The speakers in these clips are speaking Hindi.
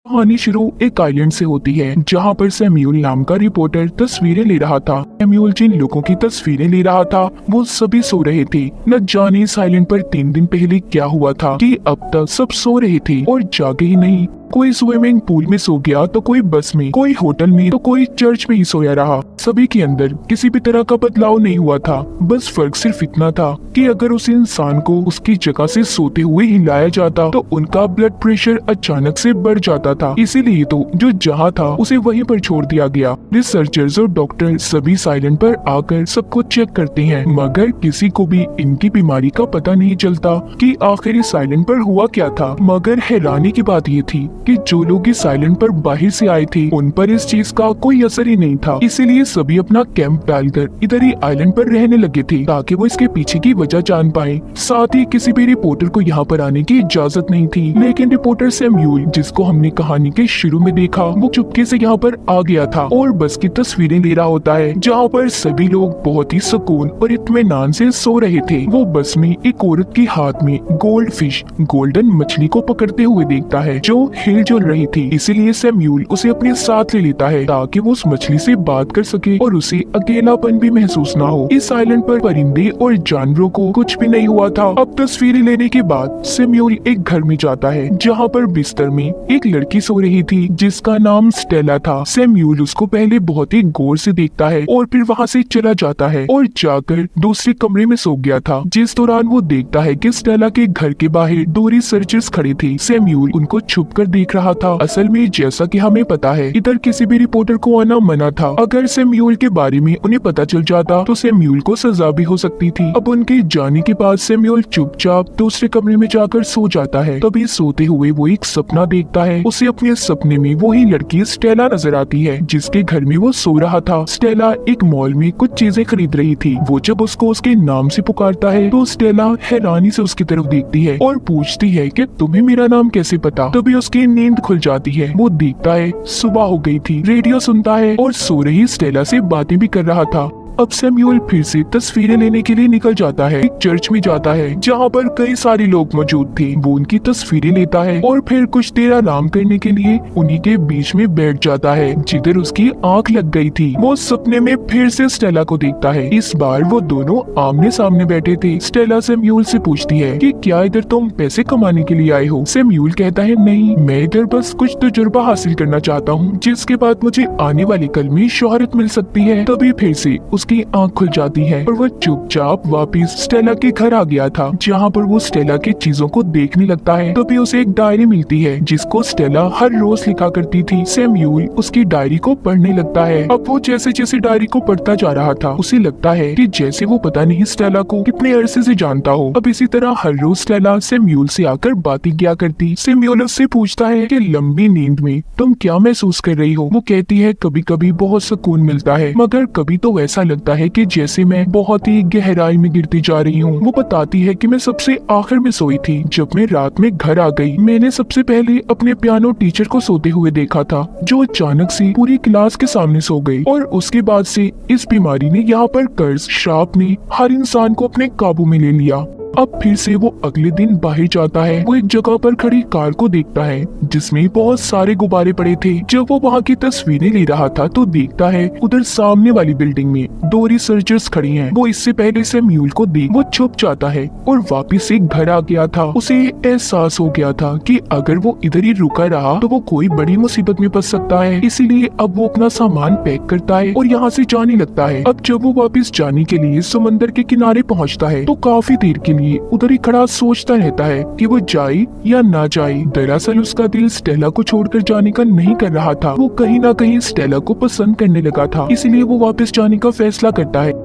कहानी शुरू एक आइलैंड से होती है जहाँ पर सैम्यूल नाम का रिपोर्टर तस्वीरें ले रहा था। सैम्यूल जिन लोगों की तस्वीरें ले रहा था वो सभी सो रहे थे। न जाने इस आइलैंड पर 3 दिन पहले क्या हुआ था कि अब तक सब सो रहे थे और जागे ही नहीं। कोई स्विमिंग पूल में सो गया तो कोई बस में, कोई होटल में तो कोई चर्च में ही सोया रहा। सभी के अंदर किसी भी तरह का बदलाव नहीं हुआ था। बस फर्क सिर्फ इतना था कि अगर उस इंसान को उसकी जगह से सोते हुए हिलाया जाता तो उनका ब्लड प्रेशर अचानक से बढ़ जाता था। इसीलिए तो जो जहाँ था उसे वहीं पर छोड़ दिया गया। रिसर्चर्स और डॉक्टर सभी साइलेंट पर आकर सबको चेक करते हैं, मगर किसी को भी इनकी बीमारी का पता नहीं चलता कि आखिर इस साइलेंट पर हुआ क्या था। मगर हैरानी की बात ये थी कि जो लोग इस आइलैंड पर बाहर से आए थे उन पर इस चीज का कोई असर ही नहीं था। इसीलिए सभी अपना कैंप डालकर इधर ही आइलैंड पर रहने लगे थे ताकि वो इसके पीछे की वजह जान पाए। साथ ही किसी भी रिपोर्टर को यहाँ पर आने की इजाजत नहीं थी। लेकिन रिपोर्टर सैम्यूल, जिसको हमने कहानी के शुरू में देखा, वो चुपके से यहाँ पर आ गया था और बस की तस्वीरें ले रहा होता है जहाँ पर सभी लोग बहुत ही सुकून और इत्मीनान से सो रहे थे। वो बस में एक औरत के हाथ में गोल्ड फिश, गोल्डन मछली को पकड़ते हुए देखता है जो हिलजुल रही थी। इसीलिए सैम्यूल उसे अपने साथ ले लेता है ताकि वो उस मछली से बात कर सके और उसे अकेलापन भी महसूस ना हो। इस आइलैंड पर परिंदे और जानवरों को कुछ भी नहीं हुआ था। अब तस्वीरें लेने के बाद सैम्यूल एक घर में जाता है जहाँ पर बिस्तर में एक लड़की सो रही थी जिसका नाम स्टेला था। सैम्यूल उसको पहले बहुत ही गौर से देखता है और फिर वहाँ से चला जाता है और जाकर दूसरे कमरे में सो गया था। जिस दौरान वो देखता है कि स्टेला के घर के बाहर 2 रिसर्चर्स खड़े थे। सैम्यूल उनको छुप कर देख रहा था। असल में जैसा कि हमें पता है इधर किसी भी रिपोर्टर को आना मना था। अगर सैम्यूल के बारे में उन्हें पता चल जाता तो सैम्यूल को सजा भी हो सकती थी। अब उनके जाने के बाद सैम्यूल चुपचाप दूसरे कमरे में जाकर सो जाता है। तभी सोते हुए वो एक सपना देखता है। उसे अपने सपने में वही लड़की स्टेला नजर आती है जिसके घर में वो सो रहा था। स्टेला एक मॉल में कुछ चीजें खरीद रही थी। वो जब उसको उसके नाम से पुकारता है तो स्टेला हैरानी से उसकी तरफ देखती है और पूछती है कि तुम्हें मेरा नाम कैसे पता। तभी उसकी नींद खुल जाती है। वो देखता है सुबह हो गई थी। रेडियो सुनता है और सो रही स्टेला से बातें भी कर रहा था। अब सैम्यूल फिर से तस्वीरें लेने के लिए निकल जाता है। एक चर्च में जाता है जहाँ पर कई सारे लोग मौजूद थे। वो उनकी तस्वीरें लेता है और फिर कुछ देर आराम करने के लिए उन्हीं के बीच में बैठ जाता है जिधर उसकी आंख लग गई थी। वो सपने में फिर से स्टेला को देखता है। इस बार वो दोनों आमने सामने बैठे थे। स्टेला सैम्यूल से पूछती है कि क्या इधर तुम पैसे कमाने के लिए आए हो। सैम्यूल कहता है नहीं, मैं इधर बस कुछ तजुर्बा हासिल करना चाहता हूँ जिसके बाद मुझे आने वाले कल में शोहरत मिल सकती है। तभी फिर से उसकी आंख खुल जाती है और वो चुपचाप वापस स्टेला के घर आ गया था जहाँ पर वो स्टेला की चीजों को देखने लगता है। तभी उसे एक डायरी मिलती है जिसको स्टेला हर रोज लिखा करती थी। सैम्यूल उसकी डायरी को पढ़ने लगता है। अब वो जैसे जैसे डायरी को पढ़ता जा रहा था उसे लगता है कि जैसे वो पता नहीं स्टेला को कितने अरसे से जानता हो। अब इसी तरह हर रोज स्टेला सैम्यूल से आकर बातें किया करती। सैम्यूल उससे पूछता है कि लंबी नींद में तुम क्या महसूस कर रही हो। वो कहती है कभी कभी बहुत सुकून मिलता है मगर कभी तो ऐसा लगता है कि जैसे मैं बहुत ही गहराई में गिरती जा रही हूँ। वो बताती है कि मैं सबसे आखिर में सोई थी। जब मैं रात में घर आ गई मैंने सबसे पहले अपने पियानो टीचर को सोते हुए देखा था जो अचानक से पूरी क्लास के सामने सो गई और उसके बाद से इस बीमारी ने यहाँ पर कर्ज श्राप ने हर इंसान को अपने काबू में ले लिया। अब फिर से वो अगले दिन बाहर जाता है। वो एक जगह पर खड़ी कार को देखता है जिसमें बहुत सारे गुब्बारे पड़े थे। जब वो वहाँ की तस्वीरें ले रहा था तो देखता है उधर सामने वाली बिल्डिंग में 2 रिसर्चर्स खड़ी हैं। वो इससे पहले सैम्यूल को देख वो छुप जाता है और वापिस एक घर आ गया था। उसे एहसास हो गया था कि अगर वो इधर ही रुका रहा तो वो कोई बड़ी मुसीबत में फंस सकता है। इसीलिए अब वो अपना सामान पैक करता है और यहाँ से जाने लगता है। अब जब वो वापिस जाने के लिए समंदर के किनारे पहुँचता है तो काफी देर के उधर ही खड़ा सोचता रहता है कि वो जाए या ना जाए। दरअसल उसका दिल स्टेला को छोड़कर जाने का नहीं कर रहा था। वो कहीं ना कहीं स्टेला को पसंद करने लगा था। इसलिए वो वापस जाने का फैसला करता है।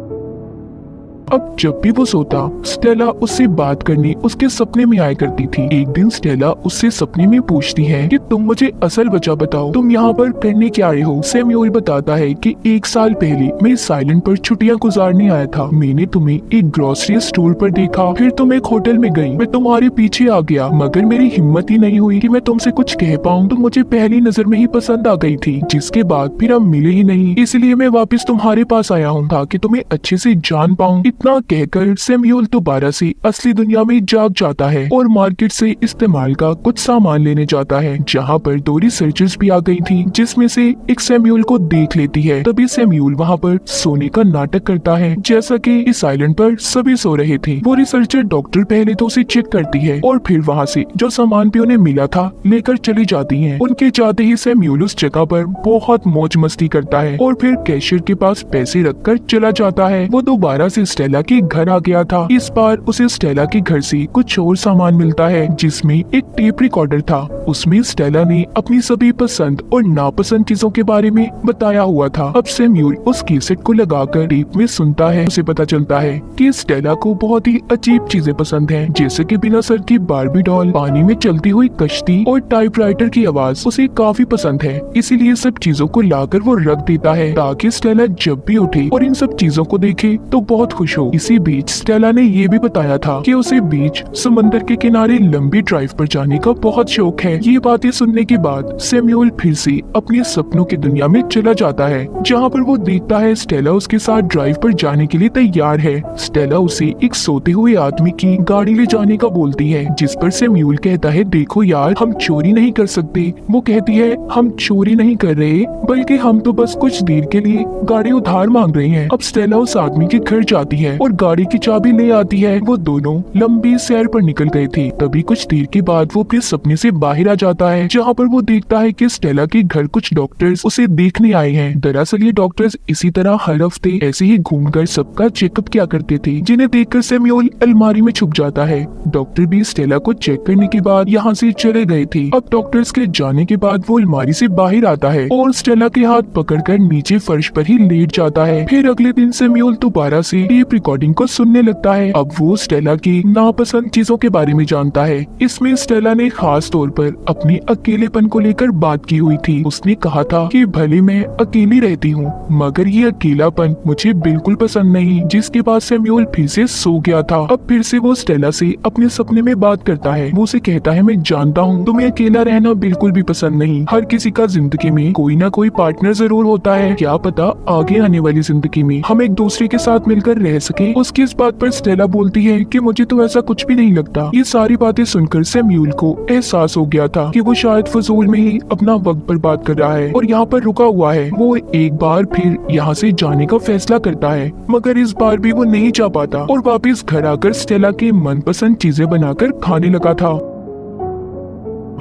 अब जब भी वो सोता स्टेला उससे बात करने उसके सपने में आया करती थी। एक दिन स्टेला उससे सपने में पूछती है कि तुम मुझे असल वजह बताओ, तुम यहाँ पर करने क्या आए हो। सैम्यूल बताता है कि 1 साल पहले मैं इस आइलैंड पर छुट्टियाँ गुजारने आया था। मैंने तुम्हें एक ग्रोसरी स्टोर पर देखा, फिर तुम एक होटल में गई। मैं तुम्हारे पीछे आ गया मगर मेरी हिम्मत ही नहीं हुई कि मैं तुमसे कुछ कह पाऊँ। तुम मुझे पहली नजर में ही पसंद आ गई थी जिसके बाद फिर हम मिले ही नहीं। इसलिए मैं वापस तुम्हारे पास आया हूँ ताकि तुम्हें अच्छे से जान पाऊँ। इतना कहकर सैमुअल दोबारा से असली दुनिया में जाग जाता है और मार्केट से इस्तेमाल का कुछ सामान लेने जाता है, जहाँ पर 2 रिसर्चर्स भी आ गई थी, जिसमें से एक सैमुअल को देख लेती है। तभी सैमुअल वहाँ पर सोने का नाटक करता है, जैसा कि इस आइलैंड पर सभी सो रहे थे। वो रिसर्चर डॉक्टर पहले तो उसे चेक करती है और फिर वहाँ से जो सामान भी उन्हें मिला था लेकर चली जाती है। उनके जाते ही सैमुअल उस जगह पर बहुत मौज मस्ती करता है और फिर कैशियर के पास पैसे रखकर चला जाता है। वो दोबारा से स्टेला के घर आ गया था। इस बार उसे स्टेला के घर से कुछ और सामान मिलता है, जिसमें एक टेप रिकॉर्डर था। उसमें स्टेला ने अपनी सभी पसंद और नापसंद चीजों के बारे में बताया हुआ था। अब सैमुअल उस कैसेट को लगाकर टेप में सुनता है। उसे पता चलता है कि स्टेला को बहुत ही अजीब चीजें पसंद हैं, जैसे कि बिना सर की बार्बी डॉल, पानी में चलती हुई कश्ती और टाइपराइटर की आवाज उसे काफी पसंद है। इसीलिए सब चीजों को लाकर वो रख देता है ताकि स्टेला जब भी उठे और इन सब चीजों को देखे तो बहुत खुश हो। इसी बीच स्टेला ने ये भी बताया था कि उसे बीच समंदर के किनारे लंबी ड्राइव पर जाने का बहुत शौक है। ये बातें सुनने के बाद सैमुअल फिर से अपने सपनों की दुनिया में चला जाता है, जहाँ पर वो देखता है स्टेला उसके साथ ड्राइव पर जाने के लिए तैयार है। स्टेला उसे एक सोते हुए आदमी की गाड़ी ले जाने का बोलती है, जिस पर सैमुअल कहता है, देखो यार, हम चोरी नहीं कर सकते। वो कहती है, हम चोरी नहीं कर रहे, बल्कि हम तो बस कुछ देर के लिए गाड़ी उधार मांग रहे हैं। अब स्टेला उस आदमी के घर जाती है और गाड़ी की चाबी ले आती है। वो दोनों लंबी सैर पर निकल गए थे। तभी कुछ देर के बाद वो अपने सपने से बाहर आ जाता है, जहाँ पर वो देखता है कि स्टेला के घर कुछ डॉक्टर्स उसे देखने आए हैं। दरअसल ये डॉक्टर्स इसी तरह हर हफ्ते ऐसे ही घूमकर सबका चेकअप किया करते थे, जिन्हें देखकर सैमुअल अलमारी में छुप जाता है। डॉक्टर भी स्टेला को चेक करने के बाद यहाँ से चले गए थे। अब डॉक्टर्स के जाने के बाद वो अलमारी से बाहर आता है और स्टेला के हाथ पकड़कर नीचे फर्श पर ही लेट जाता है। फिर अगले दिन सैमुअल दोबारा से टेप रिकॉर्डिंग को सुनने लगता है। अब वो स्टेला की नापसंद चीजों के बारे में जानता है। इसमें स्टेला ने खास तौर पर अपने अकेलेपन को लेकर बात की हुई थी। उसने कहा था कि भले मैं अकेली रहती हूँ, मगर ये अकेलापन मुझे बिल्कुल पसंद नहीं, जिसके बाद सैमुअल फिर से सो गया था। अब फिर से वो स्टेला से अपने सपने में बात करता है। वो उसे कहता है, मैं जानता हूँ तुम्हें अकेला रहना बिल्कुल भी पसंद नहीं। हर किसी का जिंदगी में कोई ना कोई पार्टनर जरूर होता है। क्या पता आगे आने वाली जिंदगी में हम एक दूसरे के साथ मिलकर रह सके। उसकी इस बात पर स्टेला बोलती है कि मुझे तो ऐसा कुछ भी नहीं लगता। ये सारी बातें सुनकर सैमुअल को एहसास हो गया था कि वो शायद फजूल में ही अपना वक्त बर्बाद कर रहा है और यहाँ पर रुका हुआ है। वो एक बार फिर यहाँ से जाने का फैसला करता है, मगर इस बार भी वो नहीं जा पाता और वापस घर आकर स्टेला के मनपसंद चीजें बनाकर खाने लगा था।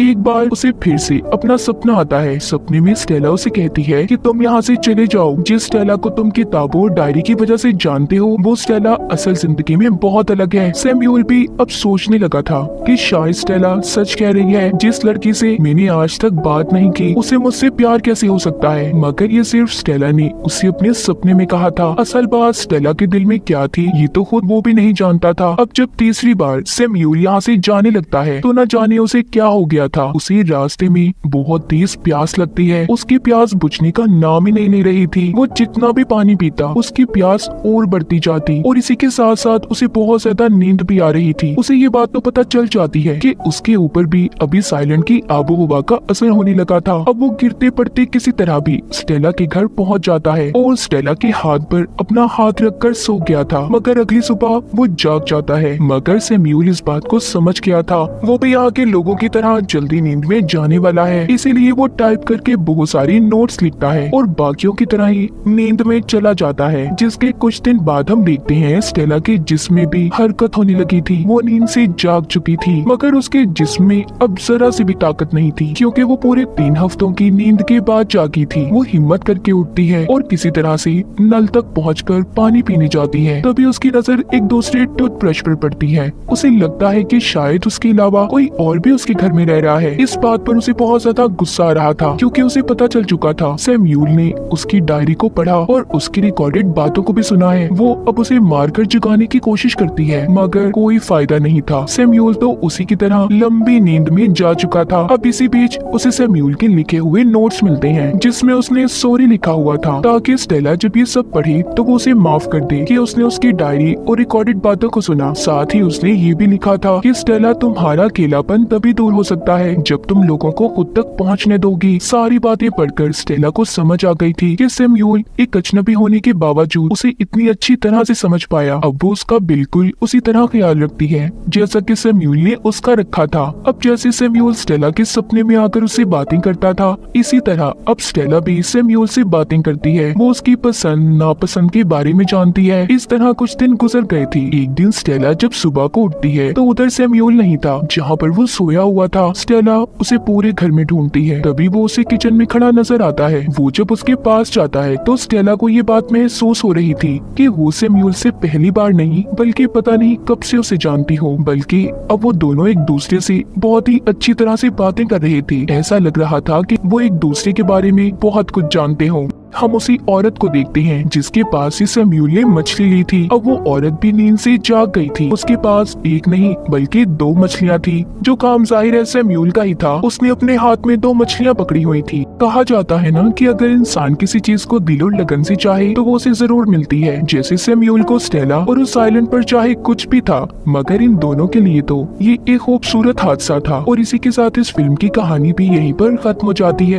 एक बार उसे फिर से अपना सपना आता है। सपने में स्टेला उसे कहती है कि तुम यहाँ से चले जाओ। जिस स्टेला को तुम किताबों और डायरी की वजह से जानते हो, वो स्टेला असल जिंदगी में बहुत अलग है। सैमुअल भी अब सोचने लगा था कि शायद स्टेला सच कह रही है। जिस लड़की से मैंने आज तक बात नहीं की, उसे मुझसे प्यार कैसे हो सकता है? मगर ये सिर्फ स्टेला ने उसे अपने सपने में कहा था। असल बात स्टेला के दिल में क्या थी, ये तो खुद वो भी नहीं जानता था। अब जब तीसरी बार सैमुअल यहाँ से जाने लगता है, तो न जाने उसे क्या हो गया था। उसे रास्ते में बहुत तेज प्यास लगती है। उसकी प्यास बुझने का नाम ही नहीं ले रही थी। वो जितना भी पानी पीता, उसकी प्यास और बढ़ती जाती और इसी के साथ साथ उसे बहुत ज्यादा नींद भी आ रही थी। उसे ये बात तो पता चल जाती है कि उसके ऊपर भी अभी साइलेंट की आबो हवा का असर होने लगा था। अब वो गिरते पड़ते किसी तरह भी स्टेला के घर पहुंच जाता है और स्टेला के हाथ पर अपना हाथ रखकर सो गया था। मगर अगली सुबह वो जाग जाता है। मगर सैमुअल इस बात को समझ गया था। वो भी यहाँ के लोगों की तरह जल्दी नींद में जाने वाला है, इसीलिए वो टाइप करके बहुत सारी नोट्स लिखता है और बाकियों की तरह ही नींद में चला जाता है। जिसके कुछ दिन बाद हम देखते हैं स्टेला के जिस्म में भी हरकत होने लगी थी। वो नींद से जाग चुकी थी, मगर उसके जिस्म में अब जरा सी भी ताकत नहीं थी, क्योंकि वो पूरे 3 हफ्तों की नींद के बाद जागी थी। वो हिम्मत करके उठती है और किसी तरह से नल तक पहुंचकर पानी पीने जाती है। तभी उसकी नजर एक दूसरे टूथब्रश पर पड़ती है। उसे लगता है कि शायद उसके अलावा कोई और भी उसके घर में रह रहा है। इस बात पर उसे बहुत ज्यादा गुस्सा आ रहा था, क्योंकि उसे पता चल चुका था सैमुअल ने उसकी डायरी को पढ़ा और उसकी रिकॉर्डेड बातों को भी सुना है। वो अब उसे मारकर जगाने की कोशिश करती है, मगर कोई फायदा नहीं था। सैमुअल तो उसी की तरह लंबी नींद में जा चुका था। अब इसी बीच उसे सैमुअल के लिखे हुए नोट्स मिलते हैं, जिसमें उसने सॉरी लिखा हुआ था, ताकि स्टेला जब ये सब पढ़े तो वो उसे माफ कर दे कि उसने उसकी डायरी और रिकॉर्डेड बातों को सुना। साथ ही उसने ये भी लिखा था कि स्टेला, तुम्हारा अकेलापन तभी दूर हो सकता कहता है, जब तुम लोगों को खुद तक पहुंचने दोगी। सारी बातें पढ़कर स्टेला को समझ आ गई थी कि सैम्यूल एक अजनबी होने के बावजूद उसे इतनी अच्छी तरह से समझ पाया। अब वो उसका बिल्कुल उसी तरह ख्याल रखती है जैसा कि सैम्यूल ने उसका रखा था। अब जैसे सैम्यूल स्टेला के सपने में आकर उससे बातें करता था, इसी तरह अब स्टेला भी सैम्यूल से बातें करती है। वो उसकी पसंद नापसंद के बारे में जानती है। इस तरह कुछ दिन गुजर गए थे। एक दिन स्टेला जब सुबह को उठती है तो उधर सैम्यूल नहीं था जहाँ पर वो सोया हुआ था। स्टेला उसे पूरे घर में ढूंढती है, तभी वो उसे किचन में खड़ा नजर आता है। वो जब उसके पास जाता है तो स्टेला को ये बात महसूस हो रही थी कि वो सैम्यूल से पहली बार नहीं बल्कि पता नहीं कब से उसे जानती हो, बल्कि अब वो दोनों एक दूसरे से बहुत ही अच्छी तरह से बातें कर रहे थे। ऐसा लग रहा था कि वो एक दूसरे के बारे में बहुत कुछ जानते हो। हम उसी औरत को देखते हैं जिसके पास ही सैम्यूल ने मछली ली थी। अब वो औरत भी नींद से जाग गई थी। उसके पास एक नहीं बल्कि 2 मछलियां थी, जो काम जाहिर है सैम्यूल का ही था। उसने अपने हाथ में 2 मछलियां पकड़ी हुई थी। कहा जाता है ना कि अगर इंसान किसी चीज को दिल और लगन से चाहे तो वो उसे जरूर मिलती है। जैसे सैम्यूल को स्टेला और उस आइलैंड पर चाहे कुछ भी था, मगर इन दोनों के लिए तो ये एक खूबसूरत हादसा था। और इसी के साथ इस फिल्म की कहानी भी यहीं पर खत्म हो जाती है।